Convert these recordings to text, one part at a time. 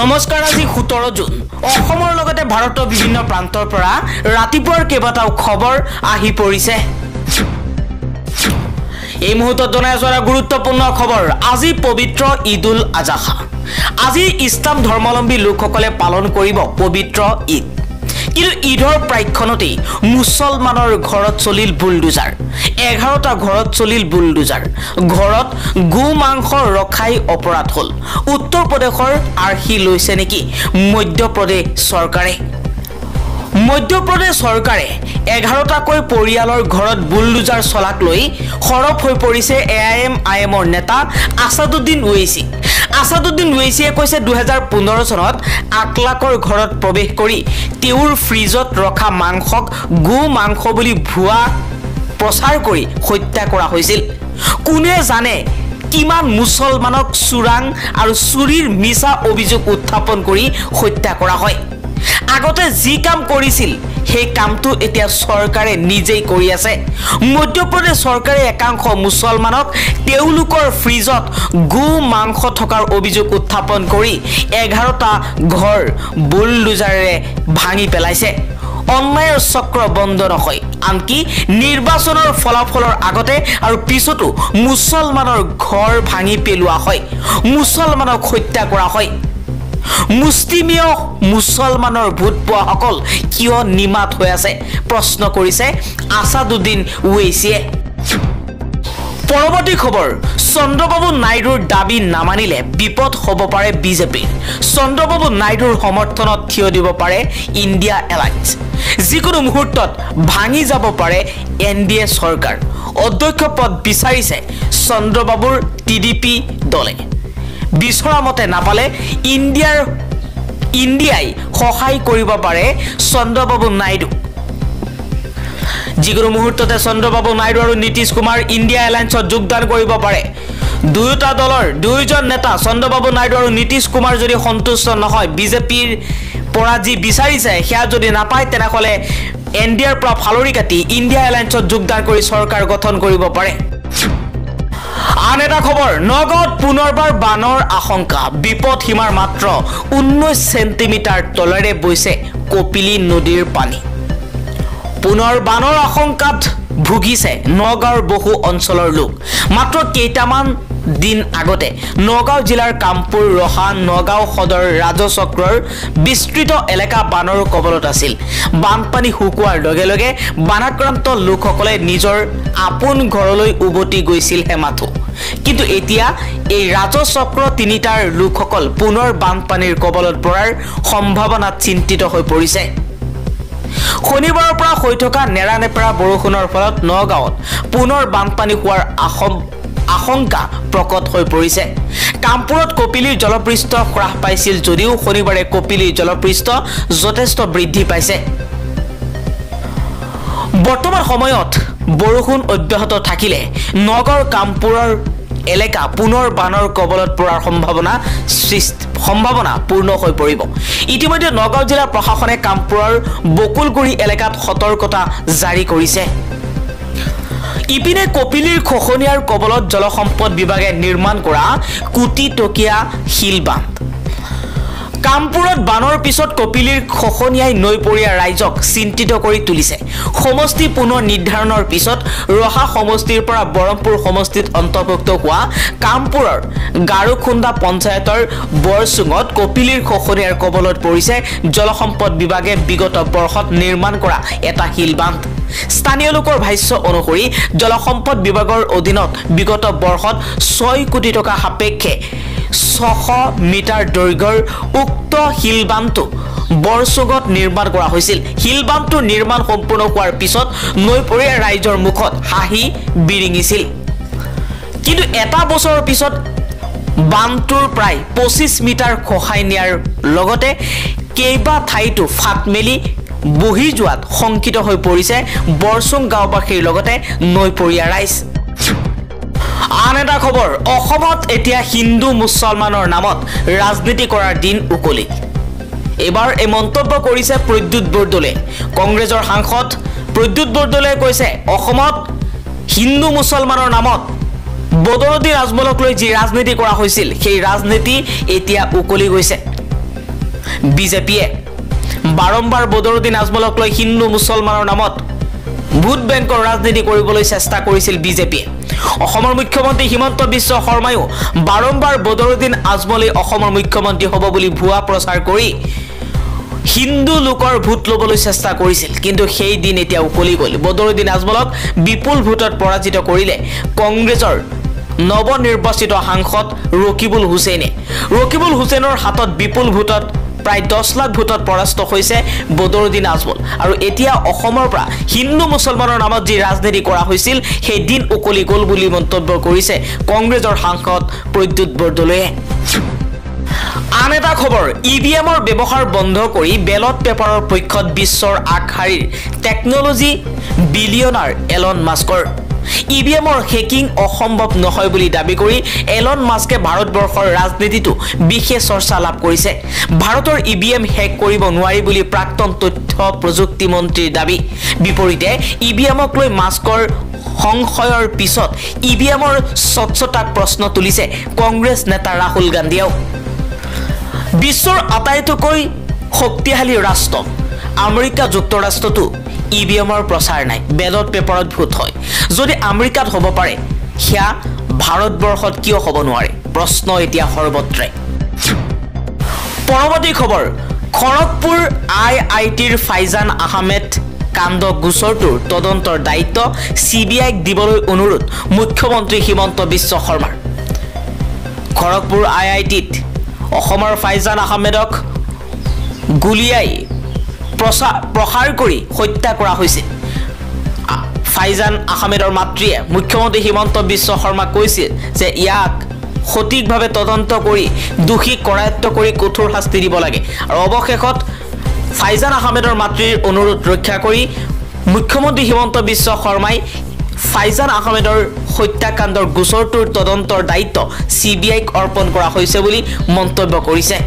নমস্কাৰ আজি 17 জুন অসমৰ লগতে ভাৰতৰ বিভিন্ন প্ৰান্তৰ পৰা ৰাতিপুৱাৰ কেইবাটাও খবৰ আহি পৰিছে এই মুহূৰ্তত জনাই আছো এটা গুৰুত্বপূৰ্ণ খবৰ আজি পবিত্ৰ ঈদুল আজহা আজি ইছলাম ধৰ্মাৱলম্বী লোকসকলে পালন কৰিব পবিত্ৰ ঈদ কিন্তু ঈদৰ প্ৰাক্ষণতে মুছলমানৰ ঘৰত চলিল বুলডোজাৰ 11টা ঘৰত চলিল বুলডোজাৰ ঘৰত গো মাংস ৰখাই অপৰাধ হল উত্তৰ প্ৰদেশৰ আৰ্হি লৈছে নেকি মধ্যপ্ৰদেশ চৰকাৰে চৰকাৰে 11টাকৈ পৰিয়ালৰ ঘৰত বুলডোজাৰ চলাক লৈ খৰপ হৈ পৰিছে AIM-IMৰ নেতা আসাদুদ্দিন ওৱেইছিয়ে কৈছে 2015 চনত আকলাকৰ ঘৰত প্ৰৱেশ কৰি তেওঁৰ ফ্ৰিজত ৰখা মাংসক গো মাংস বুলি ভুৱা প্ৰচাৰ কৰি হত্যা কৰা হৈছিল কোনে জানে কিমান মুছলমানক চুৰাং আৰু চুৰিৰ মিছা অভিযোগ উত্থাপন কৰি হত্যা কৰা হয় আগতে যি কাম কৰিছিল সেই কামটো এতিয়া চৰকাৰে নিজেই কৰি আছে মধ্যপ্ৰদেশ চৰকাৰে একাংশ মুছলমানক তেওঁলোকৰ ফ্ৰিজত গো মাংস থকাৰ অভিযোগ উত্থাপন কৰি 11টা ঘৰ বুলডোজাৰেৰে ভাঙি পেলাইছে অন্যায়ৰ চক্ৰ বন্ধ নহয় আনকি নিৰ্বাচনৰ ফলাফলৰ আগতে আৰু পিছতো মুছলমানৰ ঘৰ ভাঙি পেলোৱা হয় মুছলমানক হত্যা কৰা হয় মুছলিমীয় মুছলমানৰ ভূত পোৱাসকল কিয় নিমাত হৈ আছে প্ৰশ্ন কৰিছে আসাদুদ্দিন ওৱেইছিয়ে পৰৱৰ্তী খবৰ চন্দ্ৰবাবু নাইডুৰ দাবী নামানিলে বিপদ হ'ব পাৰে বিজেপিৰ চন্দ্ৰবাবু নাইডুৰ সমৰ্থনত থিয় দিব পাৰে ইণ্ডিয়া এলায়েন্স যিকোনো মুহূৰ্তত ভাঙি যাব পাৰে NDA চৰকাৰ অধ্যক্ষ পদ বিচাৰিছে চন্দ্ৰবাবুৰ TDP দলে বিচৰা মতে নাপালে ইণ্ডিয়াই সহায় কৰিব পাৰে চন্দ্ৰবাবু নাইডু যিকোনো মুহূৰ্ততে চন্দ্ৰবাবু নাইডু আৰু নীতিশ কুমাৰ ইণ্ডিয়া এলায়েন্সত যোগদান কৰিব পাৰে দুয়োটা দলৰ দুইজন নেতা চন্দ্ৰবাবু নাইডু আৰু নীতিশ কুমাৰ যদি সন্তুষ্ট নহয় বিজেপিৰ পৰা যি বিচাৰিছে সেয়া যদি নাপায় তেনেহলে NDAৰ পৰা ফালৰি কাটি ইণ্ডিয়া এলায়েন্সত যোগদান কৰি চৰকাৰ গঠন কৰিব পাৰে আন এটা খবৰ নগাঁৱত পুনৰবাৰ বানৰ আশংকা বিপদ সীমাৰ মাত্ৰ 19 সেণ্টিমিটাৰ তলেৰে বৈছে কপিলী নদীৰ পানী পুনৰ বানৰ আশংকাত ভুগিছে নগাঁৱৰ বহু অঞ্চলৰ লোক মাত্ৰ কেইটামান দিন আগতে নগাঁও জিলাৰ কামপুৰ ৰহা নগাঁও সদৰ ৰাজচক্ৰৰ বিস্তৃত এলেকা বানৰ কবলত আছিল বানপানী শুকোৱাৰ লগে লগে বানাক্ৰান্ত লোকসকলে নিজৰ আপোন ঘৰলৈ উভতি গৈছিল হেমাথো কিন্তু এতিয়া এই ৰাজচক্ৰ তিনিটাৰ লোকসকল পুনৰ বানপানীৰ কবলত পৰাৰ সম্ভাৱনাত চিন্তিত হৈ পৰিছে শনিবাৰৰ পৰা হৈ থকা নেৰানেপেৰা বৰষুণৰ ফলত নগাঁৱত পুনৰ বানপানী হোৱাৰ আশংকা প্ৰকট হৈ পৰিছে কামপুৰত কপিলীৰ জলপৃষ্ঠ হ্ৰাস পাইছিল যদিও শনিবাৰে কপিলীৰ জলপৃষ্ঠ যথেষ্ট বৃদ্ধি পাইছে বৰ্তমান সময়ত বৰষুণ অব্যাহত থাকিলে নগাঁৱৰ কামপুৰৰ এলেকা পুনৰ বানৰ কবলত পৰাৰ সম্ভাৱনা পূৰ্ণ হৈ পৰিব ইতিমধ্যে নগাঁও জিলা প্ৰশাসনে কামপুৰৰ বকুলগুৰি এলেকাত সতৰ্কতা জাৰি কৰিছে ইপিনে কপিলীৰ খোখনিয়াৰ কবলত জলসম্পদ বিভাগে নিৰ্মাণ কৰা কোটি টকীয়া শিলবান্ধ কামপুৰত বানৰ পিছত কপিলীৰ খোখনিয়াই নৈপৰীয়া ৰাইজক চিন্তিত কৰি তুলিছে সমষ্টি পুনৰ নিৰ্ধাৰণৰ পিছত ৰহা সমষ্টিৰ পৰা বৰমপুৰ সমষ্টিত অন্তৰ্ভুক্ত হোৱা কামপুৰৰ গাৰুখুন্দা পঞ্চায়তৰ বৰচুঙত কপিলীৰ খোখনিয়াৰ কবলত পৰিছে জলসম্পদ বিভাগে বিগত বৰ্ষত নিৰ্মাণ কৰা এটা শিলবান্ধ স্থানীয় লোকৰ ভাষ্য অনুসৰি জলসম্পদ বিভাগৰ অধীনত বিগত বৰ্ষত 6 কোটি টকা সাপেক্ষে 600 মিটাৰ দৈৰ্ঘ্যৰ উক্ত শিলবান্ধটো বৰচুঙত নিৰ্মাণ কৰা হৈছিল শিলবান্ধটো নিৰ্মাণ সম্পূৰ্ণ হোৱাৰ পিছত নৈপৰীয়া ৰাইজৰ মুখত হাঁহি বিৰিঙিছিল কিন্তু এটা বছৰৰ পিছত বান্ধটোৰ প্ৰায় 25 মিটাৰ খহাই নিয়াৰ লগতে কেইবা ঠাইতো ফাট মেলি বহি যোৱাত শংকিত হৈ পৰিছে বৰচুং গাঁওবাসীৰ লগতে নৈপৰীয়া ৰাইজ আন এটা খবৰ অসমত এতিয়া হিন্দু মুছলমানৰ নামত ৰাজনীতি কৰাৰ দিন উকলি এবাৰ এই মন্তব্য কৰিছে প্ৰদ্যুৎ বৰদলৈ কংগ্ৰেছৰ সাংসদ প্ৰদ্যুৎ বৰদলৈ কৈছে অসমত হিন্দু মুছলমানৰ নামত বদৰদী ৰাজমলক লৈ যি ৰাজনীতি কৰা হৈছিল সেই ৰাজনীতি এতিয়া উকলি গৈছে বিজেপিয়ে বাৰম্বাৰ বদৰুদ্দিন আজমলক লৈ হিন্দু মুছলমানৰ নামত ভোট বেংকৰ ৰাজনীতি কৰিবলৈ চেষ্টা কৰিছিল বিজেপিয়ে অসমৰ মুখ্যমন্ত্ৰী হিমন্ত বিশ্ব শৰ্মায়ো বাৰম্বাৰ বদৰুদ্দিন আজমলে অসমৰ মুখ্যমন্ত্ৰী হ'ব বুলি ভুৱা প্ৰচাৰ কৰি হিন্দু লোকৰ ভোট ল'বলৈ চেষ্টা কৰিছিল কিন্তু সেই দিন এতিয়া উকলি গ'ল বদৰুদ্দিন আজমলক বিপুল ভোটত পৰাজিত কৰিলে কংগ্ৰেছৰ নৱনিৰ্বাচিত সাংসদ ৰকিবুল হুছেইনৰ হাতত বিপুল ভোটত প্ৰায় 10 লাখ ভোটত পৰাস্ত হৈছে বদৰুদ্দিন আজমল আৰু এতিয়া অসমৰ পৰা হিন্দু মুছলমানৰ নামত যি ৰাজনীতি কৰা হৈছিল সেই দিন উকলি গ'ল বুলি মন্তব্য কৰিছে কংগ্ৰেছৰ সাংসদ প্ৰদ্যুৎ বৰদলৈয়ে আন এটা খবৰ ইভিএমৰ ব্যৱহাৰ বন্ধ কৰি বেলট পেপাৰৰ পক্ষত বিশ্বৰ আগশাৰীৰ টেকনলজি বিলিয়নাৰ এলন মাস্কৰ ইভিএমৰ হেকিং অসম্ভৱ নহয় বুলি দাবী কৰি এলন মাস্কে ভাৰতবৰ্ষৰ ৰাজনীতিটো বিশেষ চৰ্চা লাভ কৰিছে ভাৰতৰ ইভিএম হেক কৰিব নোৱাৰি বুলি প্ৰাক্তন তথ্য প্ৰযুক্তি মন্ত্ৰীৰ দাবী বিপৰীতে ইভিএমক লৈ মাস্কৰ সংশয়ৰ পিছত ইভিএমৰ স্বচ্ছতাক প্ৰশ্ন তুলিছে কংগ্ৰেছ নেতা ৰাহুল গান্ধীয়েও বিশ্বৰ আটাইতকৈ শক্তিশালী ৰাষ্ট্ৰ আমেৰিকা যুক্তৰাষ্ট্ৰতো ইভিএমৰ প্ৰচাৰ নাই বেলট পেপাৰত ভোট হয় যদি আমেৰিকাত হ'ব পাৰে হিয়া ভাৰতবৰ্ষত কিয় হ'ব নোৱাৰে প্ৰশ্ন এতিয়া সৰ্বত্ৰে পৰৱৰ্তী খবৰ খড়গপুৰ আইআইটিৰ ফাইজান আহমেদ কাণ্ড গোচৰটোৰ তদন্তৰ দায়িত্ব সিবিআইক দিবলৈ অনুৰোধ মুখ্যমন্ত্ৰী হিমন্ত বিশ্ব শৰ্মাৰ খড়গপুৰ আইআইটিত অসমৰ ফাইজান আহমেদক গুলিয়াই প্ৰসাৰ কৰি হত্যা কৰা হৈছিল ফাইজান আহমেদৰ মাতৃয়ে মুখ্যমন্ত্ৰী হিমন্ত বিশ্ব শৰ্মাক কৈছিল যে ইয়াক সঠিকভাৱে তদন্ত কৰি দোষী কৰায়ত্ব কৰি কঠোৰ শাস্তি দিব লাগে আৰু অৱশেষত ফাইজান আহমেদৰ মাতৃৰ অনুৰোধ ৰক্ষা কৰি মুখ্যমন্ত্ৰী হিমন্ত বিশ্ব শৰ্মাই ফাইজান আহমেদৰ হত্যাকাণ্ডৰ গোচৰটোৰ তদন্তৰ দায়িত্ব সিবিআইক অৰ্পণ কৰা হৈছে বুলি মন্তব্য কৰিছে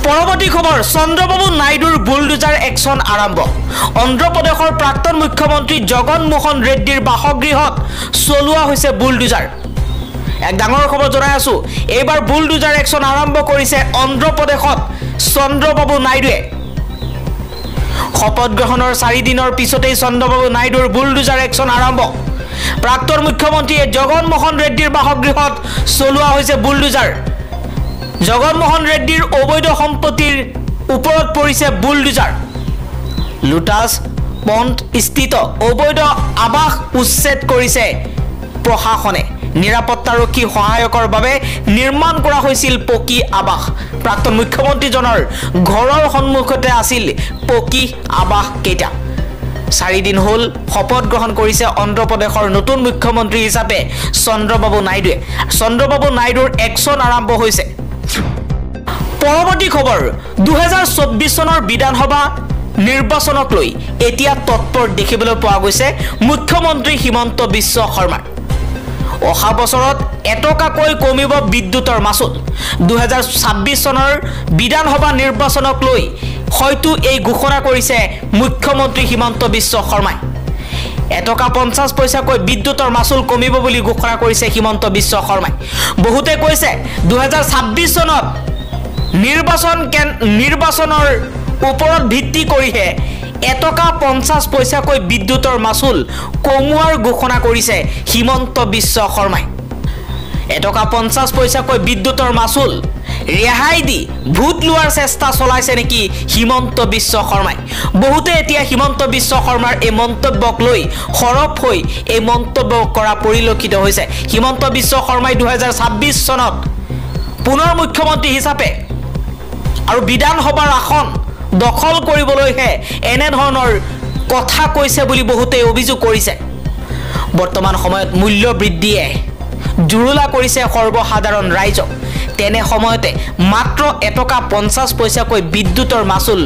পৰৱৰ্তী খবৰ চন্দ্ৰবাবু নাইডুৰ বুলডোজাৰ একশন আৰম্ভ অন্ধ্ৰপ্ৰদেশৰ প্ৰাক্তন মুখ্যমন্ত্ৰী জগনমোহন ৰেড্ডিৰ বাসগৃহত চলোৱা হৈছে বুলডোজাৰ এক ডাঙৰ খবৰ জনাই আছো এইবাৰ বুলডোজাৰ একশন আৰম্ভ কৰিছে অন্ধ্ৰপ্ৰদেশত চন্দ্ৰবাবু নাইডুৱে শপত গ্ৰহণৰ 4 দিনৰ পিছতেই চন্দ্ৰবাবু নাইডুৰ বুলডোজাৰ একশন আৰম্ভ প্ৰাক্তন মুখ্যমন্ত্ৰীয়ে জগনমোহন ৰেড্ডিৰ বাসগৃহত চলোৱা হৈছে বুলডোজাৰ জগনমোহন ৰেড্ডিৰ অবৈধ সম্পত্তিৰ ওপৰত পৰিছে বুলডোজাৰ লুটাছ পণ্ট স্থিত অবৈধ আবাস উচ্ছেদ কৰিছে প্ৰশাসনে নিৰাপত্তাৰক্ষী সহায়কৰ বাবে নিৰ্মাণ কৰা হৈছিল পকী আবাস প্ৰাক্তন মুখ্যমন্ত্ৰীজনৰ ঘৰৰ সন্মুখতে আছিল পকী আবাস কেইটা 4 দিন হল শপত গ্ৰহণ কৰিছে অন্ধ্ৰপ্ৰদেশৰ নতুন মুখ্যমন্ত্ৰী হিচাপে চন্দ্ৰবাবু নাইডুৰ একশন আৰম্ভ হৈছে পৰৱৰ্তী খবৰ 2024 চনৰ বিধানসভা নিৰ্বাচনক লৈ এতিয়া তৎপৰ দেখিবলৈ পোৱা গৈছে মুখ্যমন্ত্ৰী হিমন্ত বিশ্ব শৰ্মা অহা বছৰত এটকাকৈ কমিব বিদ্যুতৰ মাচুল 2026 চনৰ বিধানসভা নিৰ্বাচনক লৈ হয়তো এই ঘোষণা কৰিছে মুখ্যমন্ত্ৰী হিমন্ত বিশ্ব শৰ্মাই এটকা 50 পইচাকৈ বিদ্যুতৰ মাচুল কমিব বুলি ঘোষণা কৰিছে হিমন্ত বিশ্ব শৰ্মাই বহুতে কৈছে 2026 চনত নিৰ্বাচনৰ ওপৰত ভিত্তি কৰিহে এটকা 50 পইচাকৈ বিদ্যুতৰ মাচুল কমোৱাৰ ঘোষণা কৰিছে হিমন্ত বিশ্ব শৰ্মাই এটকা 50 পইচাকৈ বিদ্যুতৰ মাচুল ৰেহাই দি ভোট লোৱাৰ চেষ্টা চলাইছে নেকি হিমন্ত বিশ্ব শৰ্মাই বহুতে এতিয়া হিমন্ত বিশ্ব শৰ্মাৰ এই মন্তব্যক লৈ খৰপ হৈ এই মন্তব্য কৰা পৰিলক্ষিত হৈছে হিমন্ত বিশ্ব শৰ্মাই 2026 চনত পুনৰ মুখ্যমন্ত্ৰী হিচাপে আৰু বিধানসভাৰ আসন দখল কৰিবলৈহে এনে ধৰণৰ কথা কৈছে বুলি বহুতে অভিযোগ কৰিছে বৰ্তমান সময়ত মূল্য বৃদ্ধিয়ে জুৰুলা কৰিছে সৰ্বসাধাৰণ ৰাইজক তেনে সময়তে মাত্ৰ এটকা 50 পইচাকৈ বিদ্যুতৰ মাচুল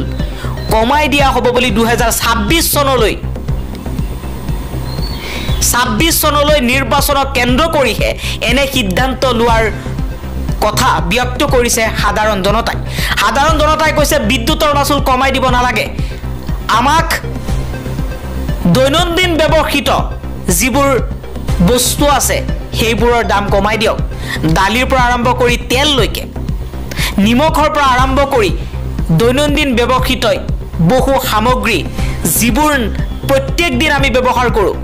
কমাই দিয়া হ'ব বুলি 2026 চনলৈ নিৰ্বাচনক কেন্দ্ৰ কৰিহে এনে সিদ্ধান্ত লোৱাৰ কথা ব্যক্ত কৰিছে সাধাৰণ জনতাই কৈছে বিদ্যুতৰ মাচুল কমাই দিব নালাগে আমাক দৈনন্দিন ব্যৱহৃত যিবোৰ বস্তু আছে সেইবোৰৰ দাম কমাই দিয়ক দালিৰ পৰা আৰম্ভ কৰি তেল লৈকে নিমখৰ পৰা আৰম্ভ কৰি দৈনন্দিন ব্যৱহৃত বহু সামগ্ৰী যিবোৰ প্ৰত্যেক দিন আমি ব্যৱহাৰ কৰোঁ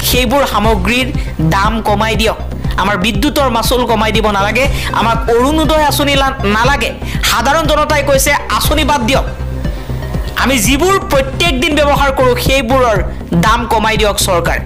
সেইবোৰ সামগ্ৰীৰ দাম কমাই দিয়ক আমাৰ বিদ্যুতৰ মাচুল কমাই দিব নালাগে আমাক অৰুণোদয় আঁচনি নালাগে সাধাৰণ জনতাই কৈছে আঁচনি বাদ দিয়ক আমি যিবোৰ প্ৰত্যেক দিন ব্যৱহাৰ কৰোঁ সেইবোৰৰ দাম কমাই দিয়ক চৰকাৰ